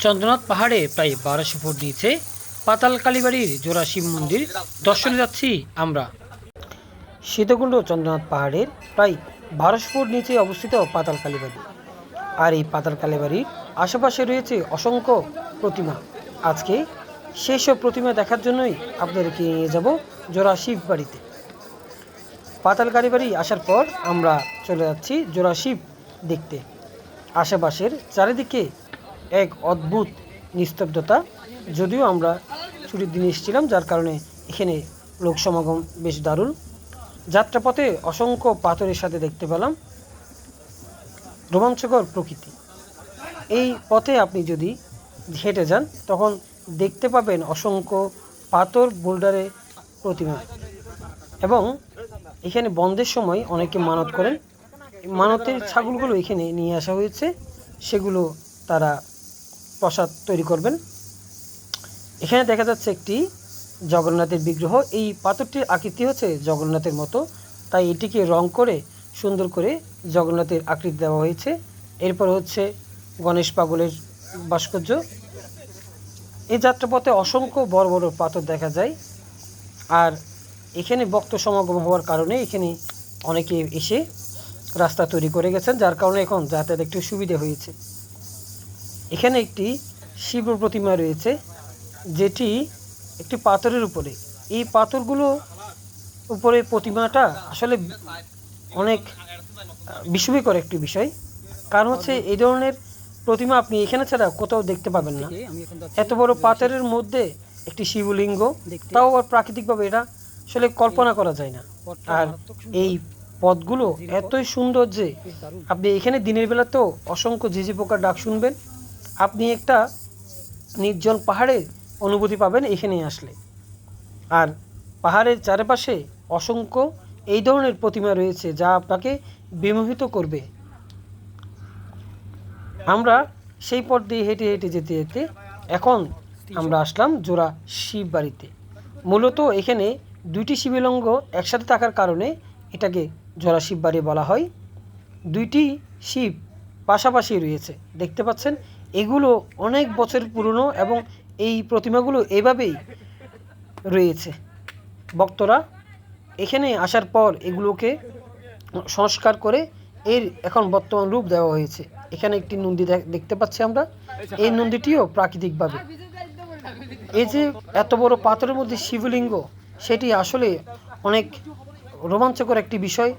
চন্দ্রনাথ পাহাড়ে প্রায় 1200 ফুট নিচে পাতাল কালীবাড়ির জোড়া শিব মন্দির দর্শনে যাচ্ছি আমরা। সীতাকুণ্ড চন্দ্রনাথ পাহাড়ের প্রায় 1200 ফুট নিচে অবস্থিত পাতাল কালীবাড়ি। আর এই পাতাল কালীবাড়ির আশেপাশে রয়েছে অসংখ্য প্রতিমা। আজকে সেই সব প্রতিমা দেখার জন্যই আপনাদেরকে নিয়ে যাব জোড়া শিব বাড়িতে। পাতাল কালীবাড়ি আসার পর আমরা চলে যাচ্ছি জোড়া শিব দেখতে। আশেপাশের চারিদিকে এক অদ্ভুত নিস্তব্ধতা, যদিও আমরা ছুটির দিনে এসেছিলাম, যার কারণে এখানে লোক সমাগম বেশ দারুণ। যাত্রাপথে অসংখ্য পাথরের সাথে দেখতে পেলাম রোমাঞ্চকর প্রকৃতি। এই পথে আপনি যদি হেঁটে যান তখন দেখতে পাবেন অসংখ্য পাথর বোল্ডারে প্রতিমা, এবং এখানে বন্ধের সময় অনেকে মানত করেন। মানতের ছাগলগুলো এখানে নিয়ে আসা হয়েছে, সেগুলো তারা প্রসাদ তৈরি করবেন। এখানে দেখা যাচ্ছে একটি জগন্নাথের বিগ্রহ। এই পাথরটির আকৃতি হচ্ছে জগন্নাথের মতো, তাই এটিকে রং করে সুন্দর করে জগন্নাথের আকৃতি দেওয়া হয়েছে। এরপর হচ্ছে গণেশ পাগলের ভাস্কর্য। এই যাত্রাপথে অসংখ্য বড় বড় পাথর দেখা যায়। আর এখানে ভক্ত সমাগম হওয়ার কারণে এখানে অনেকে এসে রাস্তা তৈরি করে গেছেন, যার কারণে এখন যাতায়াত একটু সুবিধা হয়েছে। এখানে একটি শিব প্রতিমা রয়েছে, যেটি একটি পাথরের উপরে। এই পাথরগুলো উপরে প্রতিমাটা আসলে অনেক বিস্ময়কর একটি বিষয়, কারণ হচ্ছে এই ধরনের প্রতিমা আপনি এখানে ছাড়া কোথাও দেখতে পাবেন না। এত বড় পাথরের মধ্যে একটি শিবলিঙ্গ, তাও আবার প্রাকৃতিকভাবে, এটা আসলে কল্পনা করা যায় না। আর এই পথগুলো এতই সুন্দর যে আপনি এখানে দিনের বেলাতেও অসংখ্য ঝিঝি পোকার ডাক শুনবেন। আপনি একটা নির্জন পাহাড়ের অনুভূতি পাবেন এখানে আসলে। আর পাহাড়ের চারপাশে অসংখ্য এই ধরনের প্রতিমা রয়েছে যা আপনাকে বিমোহিত করবে। আমরা সেই পথ দিয়ে হেঁটে হেঁটে যেতে যেতে এখন আমরা আসলাম জোড়া শিব বাড়িতে। মূলত এখানে দুইটি শিবলিঙ্গ একসাথে থাকার কারণে এটাকে জোড়া শিব বাড়ি বলা হয়। দুইটি শিব পাশাপাশি রয়েছে, দেখতে পাচ্ছেন। এগুলো অনেক বছর পুরনো এবং এই প্রতিমাগুলো এভাবেই রয়েছে। ভক্তরা এখানে আসার পর এগুলোকে সংস্কার করে এর এখন বর্তমান রূপ দেওয়া হয়েছে। এখানে একটি নন্দী দেখতে পাচ্ছি আমরা। এই নন্দীটিও প্রাকৃতিকভাবে। এই যে এত বড় পাথরের মধ্যে শিবলিঙ্গ, সেটি আসলে অনেক রোমাঞ্চকর একটি বিষয়।